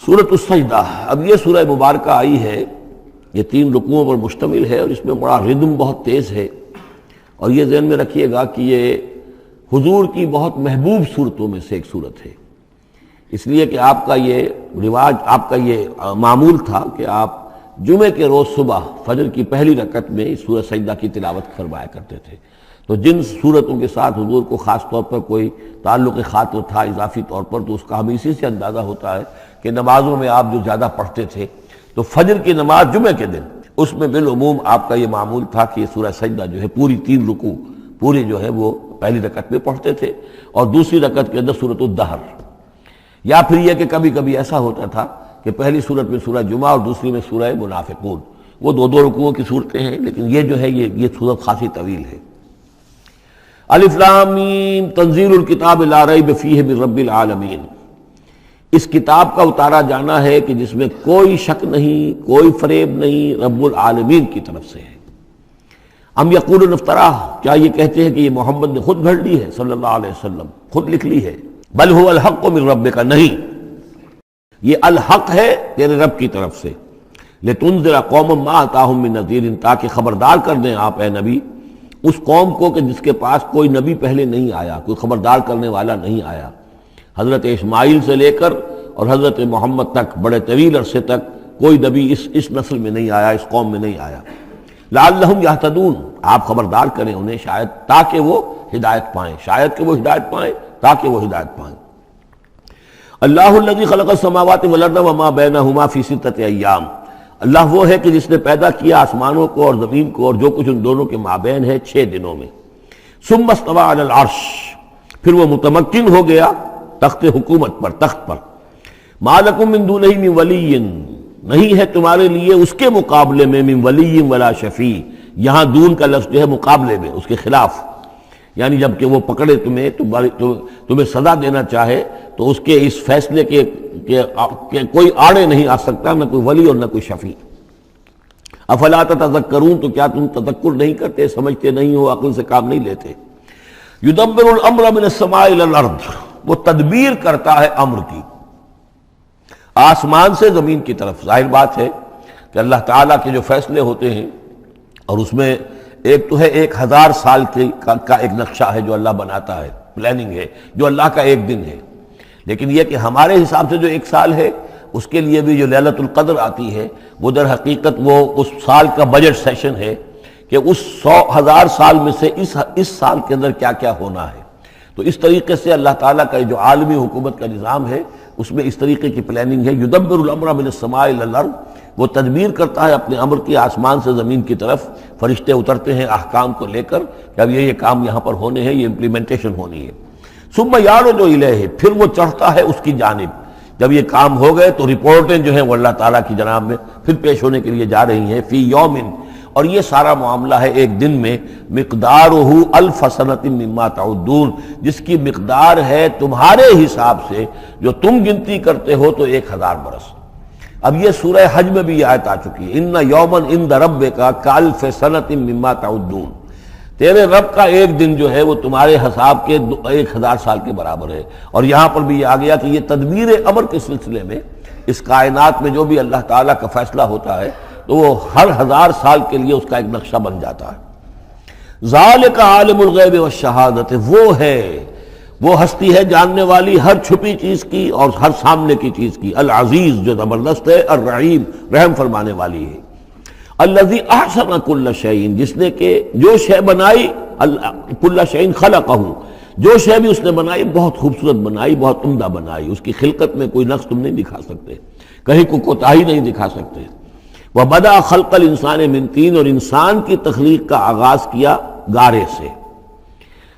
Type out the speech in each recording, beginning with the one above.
سورۃ السجدہ، اب یہ سورہ مبارکہ آئی ہے، یہ 3 رکوعوں پر مشتمل ہے اور اس میں بڑا ردم بہت تیز ہے، اور یہ ذہن میں رکھیے گا کہ یہ حضور کی بہت محبوب صورتوں میں سے ایک صورت ہے، اس لیے کہ آپ کا یہ رواج، آپ کا یہ معمول تھا کہ آپ جمعے کے روز صبح فجر کی پہلی رکعت میں اس سورہ سجدہ کی تلاوت فرمایا کرتے تھے۔ تو جن صورتوں کے ساتھ حضور کو خاص طور پر کوئی تعلق خاطر تھا اضافی طور پر، تو اس کا ہمیں اسی سے اندازہ ہوتا ہے کہ نمازوں میں آپ جو زیادہ پڑھتے تھے، تو فجر کی نماز جمعے کے دن اس میں بالعموم آپ کا یہ معمول تھا کہ یہ سورہ سجدہ جو ہے پوری 3 رکوع پوری جو ہے وہ پہلی رکعت میں پڑھتے تھے، اور دوسری رکعت کے اندر سورۃ الدہر، یا پھر یہ کہ کبھی کبھی ایسا ہوتا تھا کہ پہلی سورت میں سورہ جمعہ اور دوسری میں سورہ منافقون، وہ 2 رکوعوں کی صورتیں ہیں، لیکن یہ جو ہے یہ صورت خاصی طویل ہے۔ الف لام میم تنزیل الکتاب لا ریب فیہ من رب العالمین، اس کتاب کا اتارا جانا ہے کہ جس میں کوئی شک نہیں، کوئی فریب نہیں، رب العالمین کی طرف سے ہے۔ ام یقولون افتراہ، کیا یہ کہتے ہیں کہ یہ محمد نے خود گھڑ لی ہے صلی اللہ علیہ وسلم، خود لکھ لی ہے؟ بل هو الحق من ربک، نہیں، یہ الحق ہے تیرے رب کی طرف سے۔ لتنذر قوما ما اتاہم من نذیر، تاکہ خبردار کر دیں آپ اے نبی اس قوم کو کہ جس کے پاس کوئی نبی پہلے نہیں آیا، کوئی خبردار کرنے والا نہیں آیا۔ حضرت اسماعیل سے لے کر اور حضرت محمد تک بڑے طویل عرصے تک کوئی نبی اس نسل میں نہیں آیا، اس قوم میں نہیں آیا۔ لعلہم یہتدون، آپ خبردار کریں انہیں شاید تاکہ وہ ہدایت پائیں، شاید کہ وہ ہدایت پائیں، تاکہ وہ ہدایت پائیں۔ اللہ الذی خلق السماوات والارض وما بینہما فی 6 ایام، اللہ وہ ہے کہ جس نے پیدا کیا آسمانوں کو اور زمین کو اور جو کچھ ان دونوں کے مابین ہے 6 دنوں میں۔ ثم استوى علی العرش، پھر وہ متمکن ہو گیا تخت حکومت پر، تخت پر۔ ما لکم من دونہ من ولی، نہیں ہے تمہارے لیے اس کے مقابلے میں من ولی ولا شفیع، یہاں دون کا لفظ جو ہے مقابلے میں، اس کے خلاف، یعنی جب کہ وہ پکڑے تمہیں سزا دینا چاہے تو اس کے اس فیصلے کے کوئی آڑے نہیں آ سکتا، نہ کوئی ولی اور نہ کوئی شفیع۔ افلا تتذکرون، تو کیا تم تذکر نہیں کرتے، سمجھتے نہیں ہو، عقل سے کام نہیں لیتے؟ یدبر الامر من السماء الى الارض، وہ تدبیر کرتا ہے امر کی آسمان سے زمین کی طرف۔ ظاہر بات ہے کہ اللہ تعالیٰ کے جو فیصلے ہوتے ہیں، اور اس میں ایک تو ہے 1000 سال کا ایک نقشہ ہے جو اللہ بناتا ہے، پلاننگ ہے، جو اللہ کا ایک دن ہے، لیکن یہ کہ ہمارے حساب سے جو 1 سال ہے، اس کے لیے بھی جو لیلۃ القدر آتی ہے، وہ در حقیقت وہ اس سال کا بجٹ سیشن ہے کہ اس 1000 سال میں سے اس سال کے اندر کیا کیا ہونا ہے۔ تو اس طریقے سے اللہ تعالیٰ کا جو عالمی حکومت کا نظام ہے، اس میں اس طریقے کی پلاننگ ہے۔ یدبر الامر من السماء الى الارض، وہ تدبیر کرتا ہے اپنے امر کی آسمان سے زمین کی طرف، فرشتے اترتے ہیں احکام کو لے کر کہ اب یہ کام یہاں پر ہونے ہیں، یہ امپلیمنٹیشن ہونی ہے۔ ثم یعرج الیہ، پھر وہ چڑھتا ہے اس کی جانب، جب یہ کام ہو گئے تو رپورٹیں جو ہیں وہ اللہ تعالیٰ کی جناب میں پھر پیش ہونے کے لیے جا رہی ہیں۔ فی یومن، اور یہ سارا معاملہ ہے ایک دن میں، مقدارہ 1000 سنۃ مما تعدون، جس کی مقدار ہے تمہارے حساب سے جو تم گنتی کرتے ہو تو 1000 برس۔ اب یہ سورہ حج میں بھی یہ آیت آ چکی ہے، ان یوما عند ربک کالف سنۃ مما تعدون، تیرے رب کا ایک دن جو ہے وہ تمہارے حساب کے 1000 سال کے برابر ہے۔ اور یہاں پر بھی یہ آ گیا کہ یہ تدبیر امر کے سلسلے میں اس کائنات میں جو بھی اللہ تعالیٰ کا فیصلہ ہوتا ہے تو وہ ہر 1000 سال کے لیے اس کا ایک نقشہ بن جاتا ہے۔ ذالک عالم الغیب والشہادۃ، وہ ہے، وہ ہستی ہے جاننے والی ہر چھپی چیز کی اور ہر سامنے کی چیز کی، العزیز جو زبردست ہے، الرحیم رحم فرمانے والی ہے۔ الذی احسن کل شیء، جس نے کہ جو شے بنائی، کل شیء خلقہ، جو شے بھی اس نے بنائی بہت خوبصورت بنائی، بہت عمدہ بنائی، اس کی خلقت میں کوئی نقص تم نہیں دکھا سکتے، کہیں کوئی کوتاہی نہیں دکھا سکتے۔ وبدأ خلق الانسان من طین، اور انسان کی تخلیق کا آغاز کیا گارے سے۔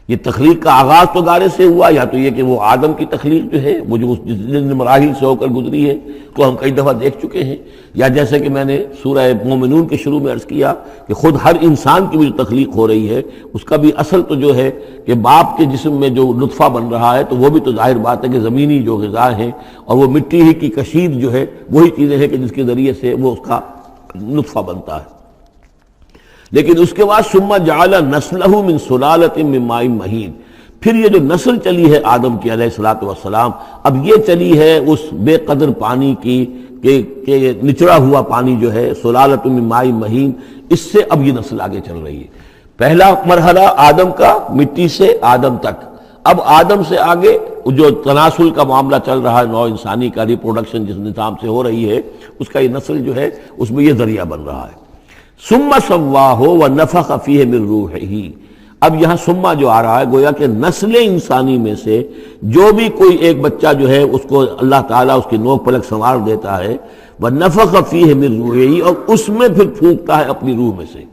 یہ تخلیق کا آغاز تو گارے سے ہوا، یا تو یہ کہ وہ آدم کی تخلیق جو ہے وہ جو جن مراحل سے ہو کر گزری ہے کو ہم کئی دفعہ دیکھ چکے ہیں، یا جیسے کہ میں نے سورہ مومنون کے شروع میں عرض کیا کہ خود ہر انسان کی بھی جو تخلیق ہو رہی ہے اس کا بھی اصل تو جو ہے کہ باپ کے جسم میں جو نطفہ بن رہا ہے تو وہ بھی تو ظاہر بات ہے کہ زمینی جو غذا ہیں اور وہ مٹی ہی کی کشید جو ہے وہی چیزیں ہیں کہ جس کے ذریعے سے وہ اس کا نطفہ بنتا ہے۔ لیکن اس کے بعد ثم جعل نسلہ من سلالۃ من ماء مہین، پھر یہ جو نسل چلی ہے آدم کی علیہ الصلوۃ والسلام، اب یہ چلی ہے اس بے قدر پانی کی کہ نچڑا ہوا پانی جو ہے سلالۃ من ماء مہین، اس سے اب یہ نسل آگے چل رہی ہے۔ پہلا مرحلہ آدم کا، مٹی سے آدم تک، اب آدم سے آگے جو تناسل کا معاملہ چل رہا ہے، نوع انسانی کا ریپروڈکشن جس نظام سے ہو رہی ہے، اس کا یہ نسل جو ہے اس میں یہ ذریعہ بن رہا ہے۔ ثم سواہ ونفخ فیہ من روحہ، اب یہاں سما جو آ رہا ہے گویا کہ نسل انسانی میں سے جو بھی کوئی ایک بچہ جو ہے اس کو اللہ تعالیٰ اس کی نوک پلک سنوار دیتا ہے، ونفخ فیہ من روحہ، اور اس میں پھر پھونکتا ہے اپنی روح میں سے۔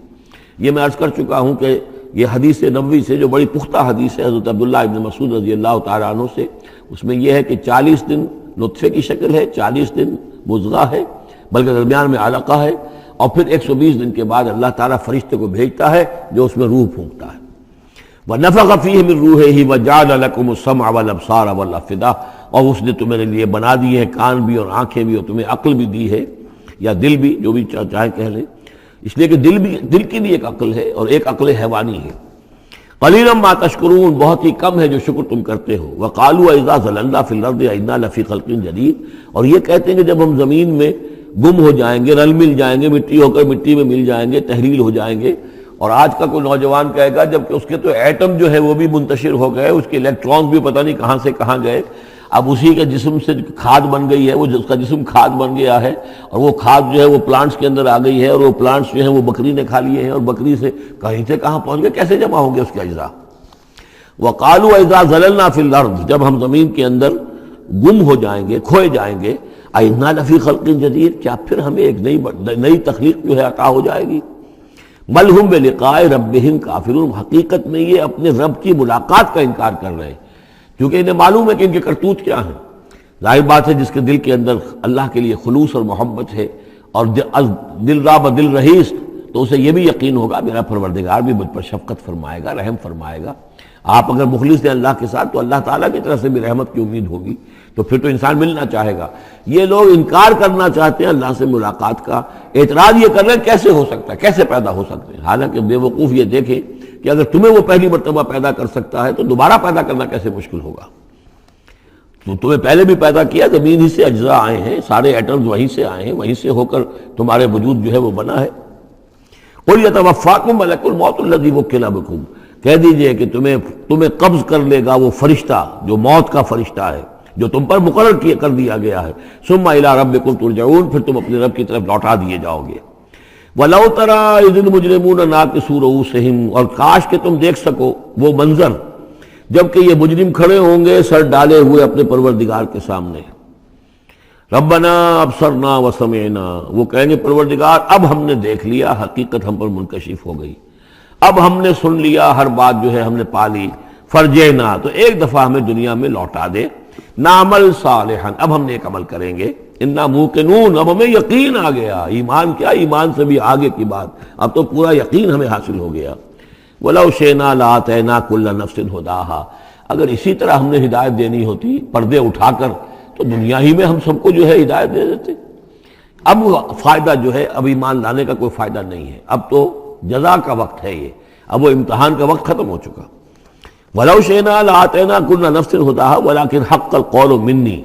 یہ میں عرض کر چکا ہوں کہ یہ حدیث نبوی سے جو بڑی پختہ حدیث ہے حضرت عبداللہ ابن مسعود رضی اللہ تعالیٰ عنہ سے، اس میں یہ ہے کہ 40 دن نطفے کی شکل ہے، 40 دن مضغہ ہے، بلکہ درمیان میں علقہ ہے، اور پھر 120 دن کے بعد اللہ تعالیٰ فرشتے کو بھیجتا ہے جو اس میں روح پھونکتا ہے۔ وَنَفَخَ فِيهِ مِن رُوحِهِ وَجَعَلَ لَكُمُ السَّمْعَ وَالْأَبْصَارَ وَالْأَفْئِدَةَ، اور اس نے تمہارے لیے بنا دیے ہیں کان بھی اور آنکھیں بھی، اور تمہیں عقل بھی دی ہے، یا دل بھی، جو بھی چاہے کہہ لیں، اس لیے کہ دل کی بھی ایک عقل ہے اور ایک عقل حیوانی ہے۔ قَلِيلًا مَا تَشْكُرُونَ، بہت ہی کم ہے جو شکر تم کرتے ہو۔ وَقَالُوا أَإِذَا ضَلَلْنَا فِي الْأَرْضِ أَإِنَّا لَفِي خَلْقٍ جَدِيدٍ، اور یہ کہتے ہیں کہ جب ہم زمین میں گم ہو جائیں گے، رل مل جائیں گے، مٹی ہو کر مٹی میں مل جائیں گے، تحلیل ہو جائیں گے۔ اور آج کا کوئی نوجوان کہے گا جب کہ اس کے تو ایٹم جو ہے وہ بھی منتشر ہو گئے، اس کے الیکٹرانز بھی پتہ نہیں کہاں سے کہاں گئے، اب اسی کے جسم سے کھاد بن گئی ہے، وہ اس کا جسم کھاد بن گیا ہے، اور وہ کھاد جو ہے وہ پلانٹس کے اندر آ گئی ہے، اور وہ پلانٹس جو ہیں وہ بکری نے کھا لیے ہیں، اور بکری سے کہیں سے کہاں پہنچ گئے، کیسے جمع ہوں گے اس کے اجزاء۔ وَقَالُوا إِذَا ضَلَلْنَا فِي الْأَرْضِ، جب ہم زمین کے اندر گم ہو جائیں گے، کھوئے جائیں گے، أَإِنَّا لَفِي خَلْقٍ جَدِيدٍ، کیا پھر ہمیں ایک نئی تخلیق جو ہے عطا ہو جائے گی۔ بل ہم بلقاء ربہم کافرون، حقیقت میں یہ اپنے رب کی ملاقات کا انکار کر رہے ہیں، کیونکہ انہیں معلوم ہے کہ ان کے کرتوت کیا ہیں۔ ظاہر بات ہے جس کے دل کے اندر اللہ کے لیے خلوص اور محبت ہے، اور دل راب دل رہیس، تو اسے یہ بھی یقین ہوگا میرا پروردگار بھی مجھ پر شفقت فرمائے گا، رحم فرمائے گا۔ آپ اگر مخلص ہیں اللہ کے ساتھ تو اللہ تعالیٰ کی طرف سے بھی رحمت کی امید ہوگی، تو پھر تو انسان ملنا چاہے گا۔ یہ لوگ انکار کرنا چاہتے ہیں اللہ سے ملاقات کا، اعتراض یہ کر رہے ہیں کیسے ہو سکتا ہے، کیسے پیدا ہو سکتے ہیں، حالانکہ بے وقوف یہ دیکھیں کہ اگر تمہیں وہ پہلی مرتبہ پیدا کر سکتا ہے تو دوبارہ پیدا کرنا کیسے مشکل ہوگا۔ تو تمہیں پہلے بھی پیدا کیا، زمین ہی سے اجزاء آئے ہیں، سارے ایٹمز وہیں سے آئے ہیں، وہیں سے ہو کر تمہارے وجود جو ہے وہ بنا ہے۔ قُلْ يَتَوَفَّاكُم مَلَكُ الْمَوْتِ الَّذِي وُكِّلَ بِكُم، کہہ دیجئے کہ تمہیں قبض کر لے گا وہ فرشتہ جو موت کا فرشتہ ہے، جو تم پر مقرر کر دیا گیا ہے۔ ثُمَّ إِلَىٰ رَبِّكُمْ تُرْجَعُونَ، پھر تم اپنے رب کی طرف لوٹا دیے جاؤ گے۔ وَلَوْ تَرَىٰ إِذِ الْمُجْرِمُونَ نَاكِسُو رُءُوسِهِمْ، اور کاش کہ تم دیکھ سکو وہ منظر جبکہ یہ مجرم کھڑے ہوں گے سر ڈالے ہوئے اپنے پروردگار کے سامنے۔ ربنا ابصرنا وسمعنا، وہ کہیں گے پروردگار اب ہم نے دیکھ لیا، حقیقت ہم پر منکشف ہو گئی، اب ہم نے سن لیا، ہر بات جو ہے ہم نے پا لی۔ فرجینا، تو ایک دفعہ ہمیں دنیا میں لوٹا دے۔ نعمل صالحا، اب ہم نیک عمل کریں گے۔ انا موقنون، اب ہمیں یقین آ گیا، ایمان کیا، ایمان سے بھی آگے کی بات، اب تو پورا یقین ہمیں حاصل ہو گیا۔ وَلَوْ شِئْنَا لَآتَيْنَا كُلَّ نَفْسٍ هُدَاهَا، اگر اسی طرح ہم نے ہدایت دینی ہوتی پردے اٹھا کر تو دنیا ہی میں ہم سب کو جو ہے ہدایت دے دیتے۔ اب فائدہ جو ہے اب ایمان لانے کا کوئی فائدہ نہیں ہے، اب تو جزا کا وقت ہے، یہ اب وہ امتحان کا وقت ختم ہو چکا۔ وَلَوْ شِئْنَا لَآتَيْنَا كُلَّ نَفْسٍ هُدَاهَا وَلَكِنْ حَقَّ الْقَوْلُ مِنِّي،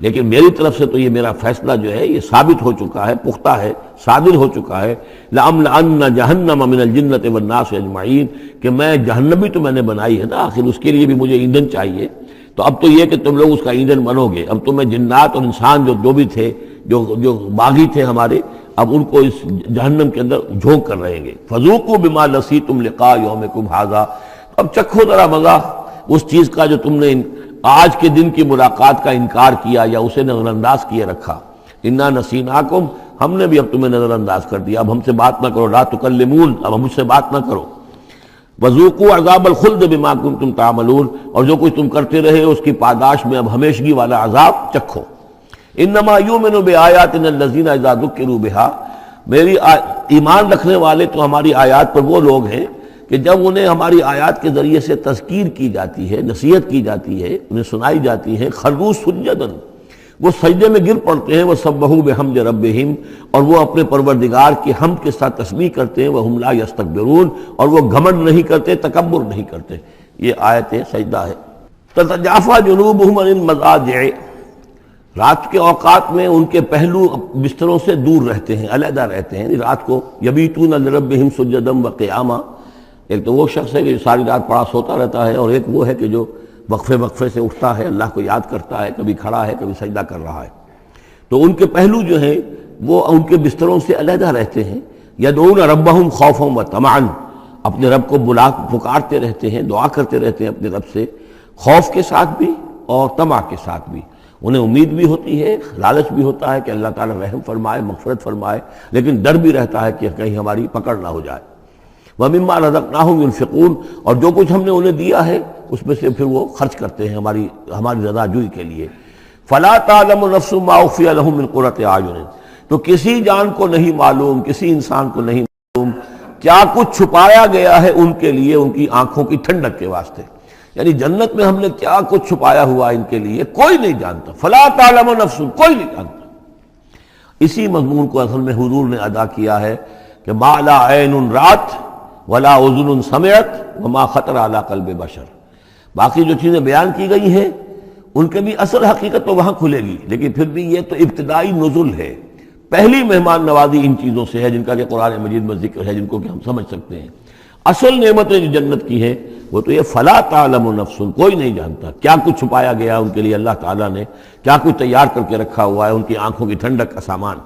لیکن میری طرف سے تو یہ میرا فیصلہ جو ہے یہ ثابت ہو چکا ہے، پختہ ہے، صادر ہو چکا ہے۔ لَأَمْلَأَنَّ جَهَنَّمَ مِنَ الْجِنَّةِ وَالنَّاسِ أَجْمَعِينَ، کہ میں جہنم بھی تو میں نے بنائی ہے نا، آخر اس کے لیے بھی مجھے ایندھن چاہیے، تو اب تو یہ کہ تم لوگ اس کا ایندھن بنو گے۔ اب تو میں جنات اور انسان جو بھی تھے، جو باغی تھے ہمارے، اب ان کو اس جہنم کے اندر جھونک کر رہیں گے۔ فَذُوقُوا بِمَا نَسِيتُمْ لِقَاءَ يَوْمِكُمْ هَٰذَا، اب چکھو ذرا مزہ اس چیز کا جو تم نے آج کے دن کی ملاقات کا انکار کیا یا اسے نظر انداز کیے رکھا۔ انا نسیناکم، ہم نے بھی اب تمہیں نظر انداز کر دیا، اب ہم سے بات نہ کرو، لا تکلمون، اب ہم مجھ سے بات نہ کرو۔ وذوقوا عذاب الخلد بما کنتم تعملون، اور جو کچھ تم کرتے رہے اس کی پاداش میں اب ہمیشگی والا عذاب چکھو۔ انما یؤمن بآیاتنا الذین اذا ذکروا بها، میری ایمان رکھنے والے تو ہماری آیات پر وہ لوگ ہیں کہ جب انہیں ہماری آیات کے ذریعے سے تذکیر کی جاتی ہے، نصیحت کی جاتی ہے، انہیں سنائی جاتی ہے، خروا سجدا، وہ سجدے میں گر پڑتے ہیں، وسبحوا بحمد ربہم، اور وہ اپنے پروردگار کی حمد کے ساتھ تسبیح کرتے ہیں، وہم لا یستکبرون، اور وہ گھمنڈ نہیں کرتے، تکبر نہیں کرتے۔ یہ آیت سجدہ ہے۔ تتجافی جنوبہم عن المضاجع، رات کے اوقات میں ان کے پہلو بستروں سے دور رہتے ہیں، علیحدہ رہتے ہیں، رات کو یبیتون لربہم سجدا وقیاما۔ ایک تو وہ شخص ہے کہ جو ساری رات پڑا سوتا رہتا ہے، اور ایک وہ ہے کہ جو وقفے وقفے سے اٹھتا ہے، اللہ کو یاد کرتا ہے، کبھی کھڑا ہے کبھی سجدہ کر رہا ہے۔ تو ان کے پہلو جو ہیں وہ ان کے بستروں سے علیحدہ رہتے ہیں۔ یدعون ربہم خوفا وطمعا، اپنے رب کو پکارتے رہتے ہیں، دعا کرتے رہتے ہیں اپنے رب سے، خوف کے ساتھ بھی اور طمع کے ساتھ بھی۔ انہیں امید بھی ہوتی ہے، لالچ بھی ہوتا ہے کہ اللہ تعالیٰ رحم فرمائے، مغفرت فرمائے، لیکن ڈر بھی رہتا ہے کہ کہیں ہماری پکڑ نہ ہو جائے۔ وَمِمَّا رَزَقْنَاهُمْ يُنْفِقُونَ، اور جو کچھ ہم نے انہیں دیا ہے اس میں سے پھر وہ خرچ کرتے ہیں ہماری رضا جوئی کے لیے۔ فَلَا تَعْلَمُ نَفْسٌ مَّا أُخْفِيَ لَهُم مِّن قُرَّةِ أَعْيُنٍ، تو کسی جان کو نہیں معلوم، کسی انسان کو نہیں معلوم کیا کچھ چھپایا گیا ہے ان کے لیے ان کی آنکھوں کی ٹھنڈک کے واسطے، یعنی جنت میں ہم نے کیا کچھ چھپایا ہوا ان کے لیے کوئی نہیں جانتا۔ فلا تعلم نفس، کوئی نہیں جانتا۔ اسی مضمون کو اصل میں حضور نے ادا کیا ہے کہ ما لا عین رات ولا اذن سمعت وما خطر علی قلب بشر۔ باقی جو چیزیں بیان کی گئی ہیں ان کے بھی اصل حقیقت تو وہاں کھلے گی، لیکن پھر بھی یہ تو ابتدائی نزل ہے، پہلی مہمان نوازی ان چیزوں سے ہے جن کا کہ قرآن مجید میں ذکر ہے، جن کو کہ ہم سمجھ سکتے ہیں۔ اصل نعمتیں جو جنت کی ہے وہ تو یہ فلا تعلم نفس، کوئی نہیں جانتا کیا کچھ چھپایا گیا ان کے لیے، اللہ تعالیٰ نے کیا کچھ تیار کر کے رکھا ہوا ہے ان کی آنکھوں کی ٹھنڈک کا سامان۔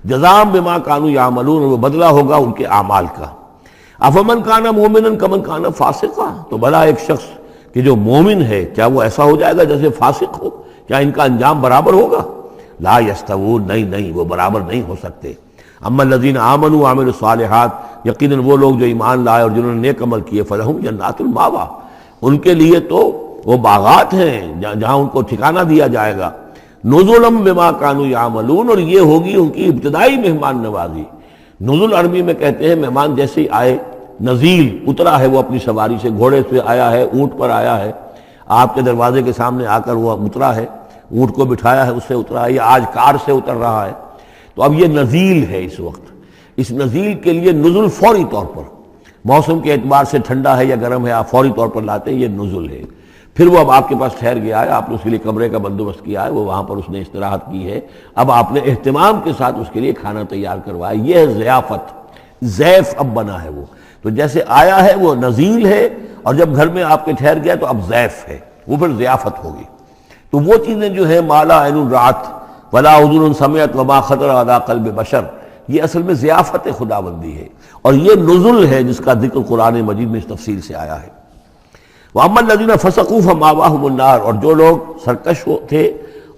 جزاء بما كانوا يعملون، وہ بدلہ ہوگا ان کے اعمال کا۔ افمن کان مومنا کمن کان فاسقا، تو بھلا ایک شخص کہ جو مومن ہے کیا وہ ایسا ہو جائے گا جیسے فاسق ہو؟ کیا ان کا انجام برابر ہوگا؟ لا یستوون، نہیں وہ برابر نہیں ہو سکتے۔ اما الذین آمنوا وعملوا الصالحات، یقیناً وہ لوگ جو ایمان لائے اور جنہوں نے نیک عمل کیے، فلہم جنات الماوا، ان کے لیے تو وہ باغات ہیں جہاں ان کو ٹھکانہ دیا جائے گا۔ نزلا بما كانوا يعملون، اور یہ ہوگی ان کی ابتدائی مہمان نوازی۔ نزل عربی میں کہتے ہیں مہمان جیسے ہی آئے، نزیل اترا ہے وہ اپنی سواری سے، گھوڑے سے آیا ہے، اونٹ پر آیا ہے، آپ کے دروازے کے سامنے آ کر وہ اترا ہے، اونٹ کو بٹھایا ہے اس سے اترا ہے، یا آج کار سے اتر رہا ہے۔ تو اب یہ نزیل ہے اس وقت، اس نزیل کے لیے نزل فوری طور پر، موسم کے اعتبار سے ٹھنڈا ہے یا گرم ہے، آپ فوری طور پر لاتے ہیں، یہ نزل ہے۔ پھر وہ اب آپ کے پاس ٹھہر گیا ہے، آپ نے اس کے لیے کمرے کا بندوبست کیا ہے، وہ وہاں پر اس نے استراحت کی ہے، اب آپ نے اہتمام کے ساتھ اس کے لیے کھانا تیار کروایا، یہ ہے ضیافت، ضیف اب بنا ہے وہ۔ تو جیسے آیا ہے وہ نزیل ہے، اور جب گھر میں آپ کے ٹھہر گیا تو اب ضیف ہے، وہ پھر ضیافت ہوگی۔ تو وہ چیزیں جو ہیں مالا عین رات ولا اذن سمعت وما خطر علی قلب بشر، یہ اصل میں ضیافت خداوندی ہے، اور یہ نزل ہے جس کا ذکر قرآن مجید میں اس تفصیل سے آیا ہے۔ وَأَمَّا الَّذِينَ فَسَقُوا فَمَأْوَاهُمُ النَّارُ، اور جو لوگ سرکش تھے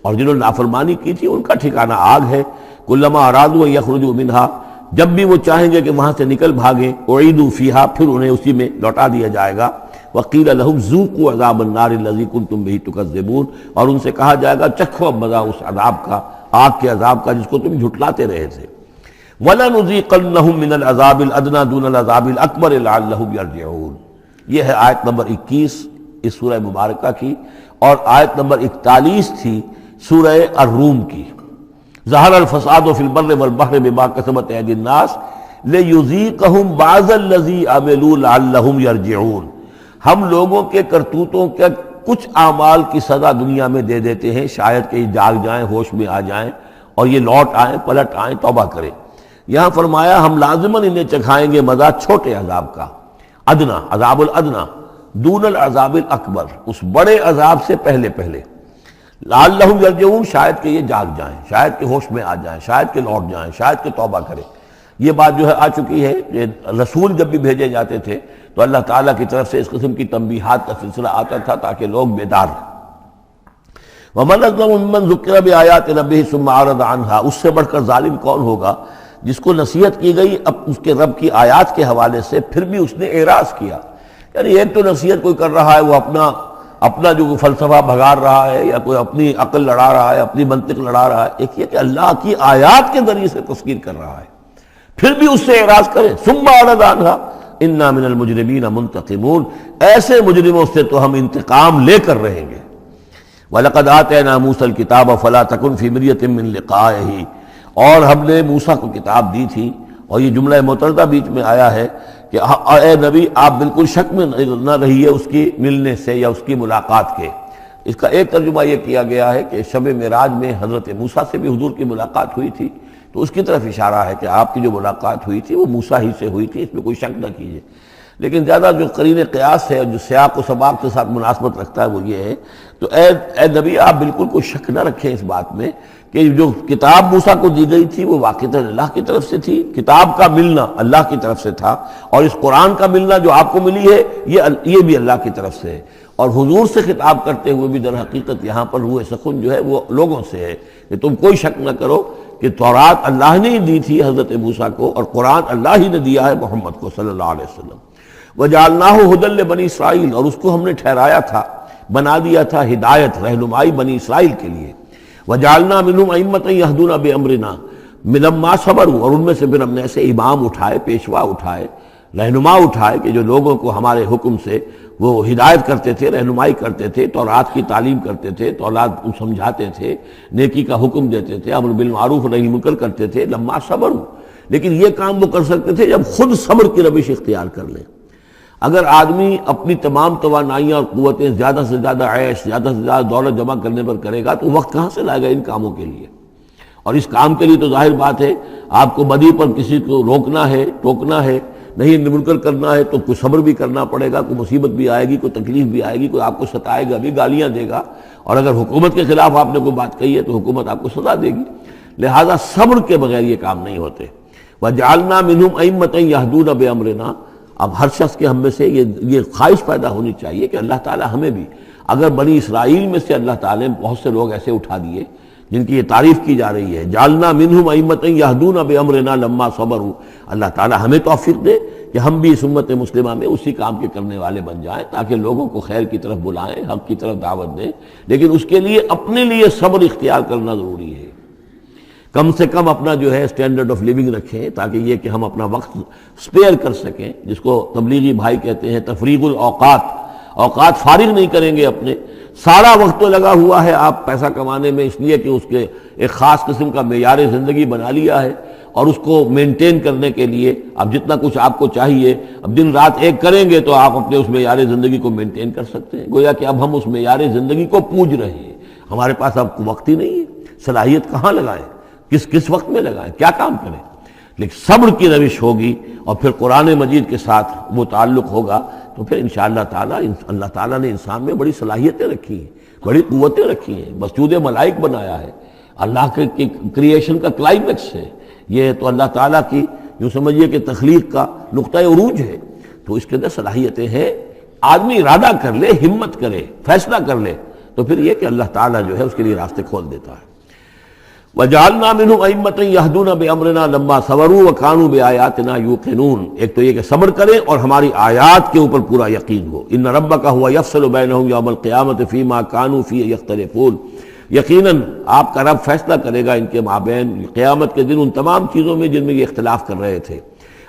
اور جنہوں نے نافرمانی کی تھی ان کا ٹھکانہ آگ ہے۔ كُلَّمَا أَرَادُوا أَن يَخْرُجُوا مِنْهَا، جب بھی وہ چاہیں گے کہ وہاں سے نکل بھاگیں، اُعِیدُوا فِيهَا، پھر انہیں اسی میں لوٹا دیا جائے گا۔ وَقِيلَ لَهُمْ ذُوقُوا عَذَابَ النَّارِ الَّذِي كُنتُمْ بِهِ تُكَذِّبُونَ، اور ان سے کہا جائے گا چکھو اب مزہ اس عذاب کا، آگ کے عذاب کا جس کو تم جھٹلاتے رہے تھے۔ وَلَنُذِيقَنَّهُم مِّنَ الْعَذَابِ الْأَدْنَىٰ دُونَ الْعَذَابِ الْأَكْبَرِ لَعَلَّهُمْ يَرْجِعُونَ۔ یہ ہے آیت نمبر 21 اس سورہ مبارکہ کی، اور آیت نمبر 41 تھی سورہ الروم کی۔ ظہر الفساد فی البر والبحر بما کسبت ایدی الناس لیذیقہم بعض الذی عملوا لعلہم یرجعون، ہم لوگوں کے کرتوتوں کے کچھ اعمال کی سزا دنیا میں دے دیتے ہیں، شاید کہ یہ جاگ جائیں، ہوش میں آ جائیں اور یہ لوٹ آئیں، پلٹ آئیں، توبہ کریں۔ یہاں فرمایا ہم لازماً انہیں چکھائیں گے مزہ چھوٹے عذاب کا، ادنا، عذاب الادنا، دون العذاب الاکبر، اس بڑے عذاب سے پہلے لعلہم یرجعون، شاید کہ یہ جاگ جائیں، شاید کہ ہوش میں آ جائیں، شاید کہ لوٹ جائیں، شاید کہ توبہ کریں۔ یہ بات جو ہے آ چکی ہے کہ رسول جب بھی بھیجے جاتے تھے تو اللہ تعالیٰ کی طرف سے اس قسم کی تنبیہات کا سلسلہ آتا تھا تاکہ لوگ بیدار رہیں۔ وَمَنْ أَظْلَمُ مِمَّنْ ذُكِّرَ بِآيَاتِ رَبِّهِ ثُمَّ أَعْرَضَ عَنْهَا، اس سے بڑھ کر ظالم کون ہوگا جس کو نصیحت کی گئی اب اس کے رب کی آیات کے حوالے سے پھر بھی اس نے اعراض کیا۔ یعنی ایک تو نصیحت کوئی کر رہا ہے، وہ اپنا جو فلسفہ بھگار رہا ہے، یا کوئی اپنی عقل لڑا رہا ہے، اپنی منطق لڑا رہا ہے، ایک یہ کہ اللہ کی آیات کے ذریعے سے تذکیر کر رہا ہے، پھر بھی اس سے اعراض کرے۔ ثم اعرض عنها انا من المجرمین منتقمون، ایسے مجرموں سے تو ہم انتقام لے کر رہیں گے۔ وَلَقَدْ آتَيْنَا مُوسَى الْكِتَابَ فَلَا تَكُنْ فِي مِرْيَةٍ مِّن لِقَائِهِ، اور ہم نے موسیٰ کو کتاب دی تھی، اور یہ جملہ متردہ بیچ میں آیا ہے کہ کہ اے نبی آپ بالکل شک میں نہ رہیے اس کی ملنے سے یا اس کی ملاقات کے۔ اس کا ایک ترجمہ یہ کیا گیا ہے کہ شب معراج میں حضرت موسیٰ سے بھی حضور کی ملاقات ہوئی تھی، تو اس کی طرف اشارہ ہے کہ آپ کی جو ملاقات ہوئی تھی وہ موسیٰ ہی سے ہوئی تھی، اس میں کوئی شک نہ کیجیے۔ لیکن زیادہ جو قرین قیاس ہے اور جو سیاق و سباق کے ساتھ مناسبت رکھتا ہے وہ یہ ہے، تو اے نبی آپ بالکل کوئی شک نہ رکھیں اس بات میں کہ جو کتاب موسیٰ کو دی گئی تھی وہ واقعتاً اللہ کی طرف سے تھی، کتاب کا ملنا اللہ کی طرف سے تھا، اور اس قرآن کا ملنا جو آپ کو ملی ہے یہ بھی اللہ کی طرف سے ہے۔ اور حضور سے خطاب کرتے ہوئے بھی در حقیقت یہاں پر روح سخن جو ہے وہ لوگوں سے ہے کہ تم کوئی شک نہ کرو کہ تورات اللہ نے ہی دی تھی حضرت موسیٰ کو، اور قرآن اللہ ہی نے دیا ہے محمد کو صلی اللہ علیہ وسلم۔ وَجَعَلْنَاهُ هُدًى لِبَنِي اسرائیل، اور اس کو ہم نے ٹھہرایا تھا، بنا دیا تھا ہدایت، رہنمائی بنی اسرائیل کے لیے۔ وَجَعَلْنَا مِنْهُمْ أَئِمَّةً يَهْدُونَ بِأَمْرِنَا لَمَّا صَبَرُوا، اور ان میں سے پھر ہم نے ایسے امام اٹھائے، پیشوا اٹھائے، رہنما اٹھائے کہ جو لوگوں کو ہمارے حکم سے وہ ہدایت کرتے تھے، رہنمائی کرتے تھے، تورات کی تعلیم کرتے تھے، تورات سمجھاتے تھے، نیکی کا حکم دیتے تھے، امر بالمعروف نہی منکر کرتے تھے، لما صبروا۔ لیکن یہ کام وہ کر سکتے تھے جب خود صبر کی روش اختیار کر لیں۔ اگر آدمی اپنی تمام توانائیاں اور قوتیں زیادہ سے زیادہ عیش، زیادہ سے زیادہ دولت جمع کرنے پر کرے گا تو وقت کہاں سے لائے گا ان کاموں کے لیے؟ اور اس کام کے لیے تو ظاہر بات ہے آپ کو بدی پر کسی کو روکنا ہے، ٹوکنا ہے، نہیں منکر کرنا ہے تو کوئی صبر بھی کرنا پڑے گا، کوئی مصیبت بھی آئے گی، کوئی تکلیف بھی آئے گی، کوئی آپ کو ستائے گا بھی، گالیاں دے گا، اور اگر حکومت کے خلاف آپ نے کوئی بات کہی ہے تو حکومت آپ کو سزا دے گی۔ لہذا صبر کے بغیر یہ کام نہیں ہوتے۔ وَجَعَلْنَا مِنْهُمْ أَئِمَّةً يَهْدُونَ بِأَمْرِنَا، اب ہر شخص کے ہم میں سے یہ خواہش پیدا ہونی چاہیے کہ اللہ تعالی ہمیں بھی، اگر بنی اسرائیل میں سے اللہ تعالی نے بہت سے لوگ ایسے اٹھا دیے جن کی یہ تعریف کی جا رہی ہے، جعلنا منہم ائمۃ یہدون بامرنا لما صبروا، اللہ تعالی ہمیں توفیق دے کہ ہم بھی اس امت مسلمہ میں اسی کام کے کرنے والے بن جائیں، تاکہ لوگوں کو خیر کی طرف بلائیں، حق کی طرف دعوت دیں، لیکن اس کے لیے اپنے لیے صبر اختیار کرنا ضروری ہے۔ کم سے کم اپنا جو ہے اسٹینڈرڈ آف لیونگ رکھیں، تاکہ یہ کہ ہم اپنا وقت سپیئر کر سکیں، جس کو تبلیغی بھائی کہتے ہیں تفریغ الاوقات، اوقات فارغ نہیں کریں گے اپنے، سارا وقت تو لگا ہوا ہے آپ پیسہ کمانے میں، اس لیے کہ اس کے ایک خاص قسم کا معیار زندگی بنا لیا ہے، اور اس کو مینٹین کرنے کے لیے اب جتنا کچھ آپ کو چاہیے اب دن رات ایک کریں گے تو آپ اپنے اس معیار زندگی کو مینٹین کر سکتے ہیں۔ گویا کہ اب ہم اس معیار زندگی کو پوج رہے ہیں، ہمارے پاس اب وقت ہی نہیں ہے، صلاحیت کہاں لگائیں، کس وقت میں لگائیں، کیا کام کریں۔ لیکن صبر کی روش ہوگی اور پھر قرآن مجید کے ساتھ وہ تعلق ہوگا تو پھر انشاءاللہ تعالی اللہ تعالیٰ نے انسان میں بڑی صلاحیتیں رکھی ہیں، بڑی قوتیں رکھی ہیں، مسجود ملائک بنایا ہے، اللہ کے کریشن کا کلائمیکس ہے یہ، تو اللہ تعالیٰ کی یوں سمجھیے کہ تخلیق کا نقطہ عروج ہے، تو اس کے اندر صلاحیتیں ہیں۔ آدمی ارادہ کر لے، ہمت کرے، فیصلہ کر لے تو پھر یہ کہ اللہ تعالیٰ جو ہے اس کے لیے راستے کھول دیتا ہے۔ وَجَعَلْنَا مِنْهُمْ أَئِمَّةً يَهْدُونَ بِأَمْرِنَا لَمَّا صَبَرُوا وَكَانُوا بِآيَاتِنَا يُوقِنُونَ، ایک تو یہ کہ صبر کریں اور ہماری آیات کے اوپر پورا یقین ہو۔ إِنَّ رَبَّكَ هُوَ يَفْصِلُ بَيْنَهُمْ يَوْمَ الْقِيَامَةِ فِيمَا كَانُوا فِيهِ يَخْتَلِفُونَ، یقیناً آپ کا رب فیصلہ کرے گا ان کے مابین قیامت کے دن ان تمام چیزوں میں جن میں یہ اختلاف کر رہے تھے۔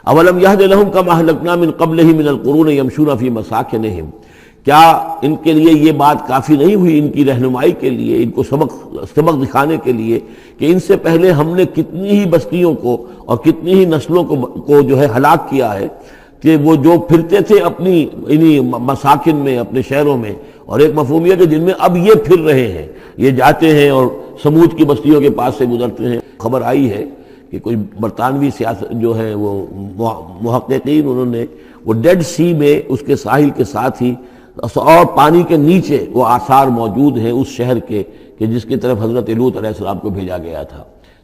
أَوَلَمْ يَهْدِ لَهُمْ كَمَا أَهْلَكْنَا مِنْ قَبْلِهِمْ مِنَ الْقُرُونِ يَمْشُونَ فِي مَسَاكِنِهِمْ، کیا ان کے لیے یہ بات کافی نہیں ہوئی، ان کی رہنمائی کے لیے، ان کو سبق دکھانے کے لیے کہ ان سے پہلے ہم نے کتنی ہی بستیوں کو اور کتنی ہی نسلوں کو جو ہے ہلاک کیا ہے، کہ وہ جو پھرتے تھے اپنی انہی مساکن میں، اپنے شہروں میں، اور ایک مفہوم یہ کہ جن میں اب یہ پھر رہے ہیں، یہ جاتے ہیں اور سمود کی بستیوں کے پاس سے گزرتے ہیں۔ خبر آئی ہے کہ کوئی برطانوی سیاست جو ہے وہ محققین، انہوں نے وہ ڈیڈ سی میں اس کے ساحل کے ساتھ ہی اور پانی کے نیچے وہ آثار موجود ہیں اس شہر کے کہ جس کی طرف حضرت لوط علیہ السلام کو بھیجا گیا تھا۔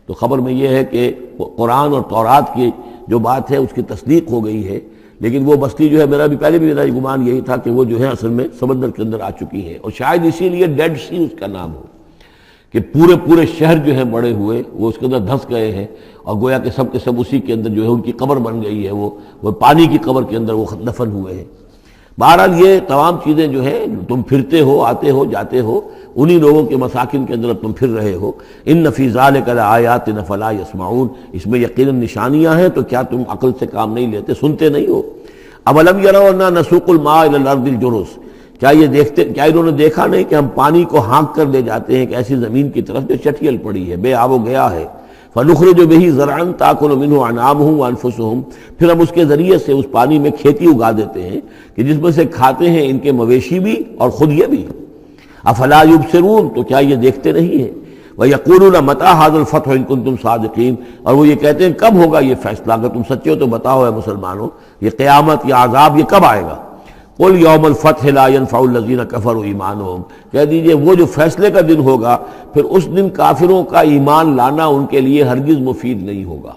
تو خبر میں یہ ہے کہ قرآن اور تورات کی جو بات ہے اس کی تصدیق ہو گئی ہے، لیکن وہ بستی جو ہے میرا گمان یہی تھا کہ وہ جو ہے اصل میں سمندر کے اندر آ چکی ہے، اور شاید اسی لیے ڈیڈ سی اس کا نام ہو کہ پورے شہر جو ہیں بڑے ہوئے وہ اس کے اندر دھس گئے ہیں، اور گویا کہ سب کے سب اسی کے اندر جو ہے ان کی قبر بن گئی ہے، وہ پانی کی قبر کے اندر وہ دفن ہوئے ہیں۔ بہرحال یہ تمام چیزیں جو ہے تم پھرتے ہو، آتے ہو، جاتے ہو، انہی لوگوں کے مساکن کے اندر تم پھر رہے ہو۔ ان فی ذلک لآیات فلا یسمعون، اس میں یقیناً نشانیاں ہیں، تو کیا تم عقل سے کام نہیں لیتے، سنتے نہیں ہو؟ اولم یروا انا نسوق الماء الی الارض الجرز، کیا انہوں نے دیکھا نہیں کہ ہم پانی کو ہانک کر لے جاتے ہیں ایک ایسی زمین کی طرف جو چٹیل پڑی ہے، بے آب و گیا ہے۔ فنخرج به زرعا تاکل منه انعامهم وانفسهم، پھر ہم اس کے ذریعے سے اس پانی میں کھیتی اگا دیتے ہیں کہ جس میں سے کھاتے ہیں ان کے مویشی بھی اور خود یہ بھی۔ افلا یبصرون، تو کیا یہ دیکھتے نہیں ہیں؟ وَيَقُولُونَ مَتَىٰ هَٰذَا الْفَتْحُ إِن كُنتُمْ صَادِقِينَ، اور وہ یہ کہتے ہیں کب ہوگا یہ فیصلہ، اگر تم سچے ہو تو بتاؤ اے مسلمانوں، یہ قیامت یا عذاب یہ کب آئے گا؟ قُلْ يَوْمَ الْفَتْحِ لَا يَنفَعُ الَّذِينَ كَفَرُوا إِيمَانُهُمْ، کہہ دیجئے وہ جو فیصلے کا دن ہوگا پھر اس دن کافروں کا ایمان لانا ان کے لیے ہرگز مفید نہیں ہوگا۔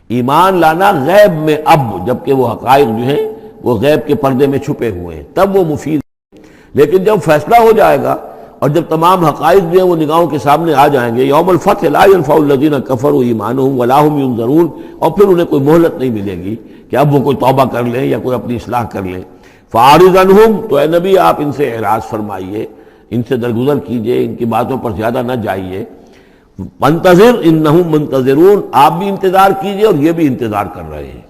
ایمان لانا غیب میں اب، جبکہ وہ حقائق جو ہیں وہ غیب کے پردے میں چھپے ہوئے ہیں، تب وہ مفید، لیکن جب فیصلہ ہو جائے گا اور جب تمام حقائق جو ہیں وہ نگاہوں کے سامنے آ جائیں گے، یوم الفتح لا ينفع الذین کفروا ایمانہم ولا هم ینظرون، اور پھر انہیں کوئی مہلت نہیں ملے گی کہ اب وہ کوئی توبہ کر لیں یا کوئی اپنی اصلاح کر لیں۔ فاعرض عنہم، تو اے نبی آپ ان سے اعراض فرمائیے، ان سے درگزر کیجئے، ان کی باتوں پر زیادہ نہ جائیے۔ منتظر انہم منتظرون، آپ بھی انتظار کیجئے اور یہ بھی انتظار کر رہے ہیں۔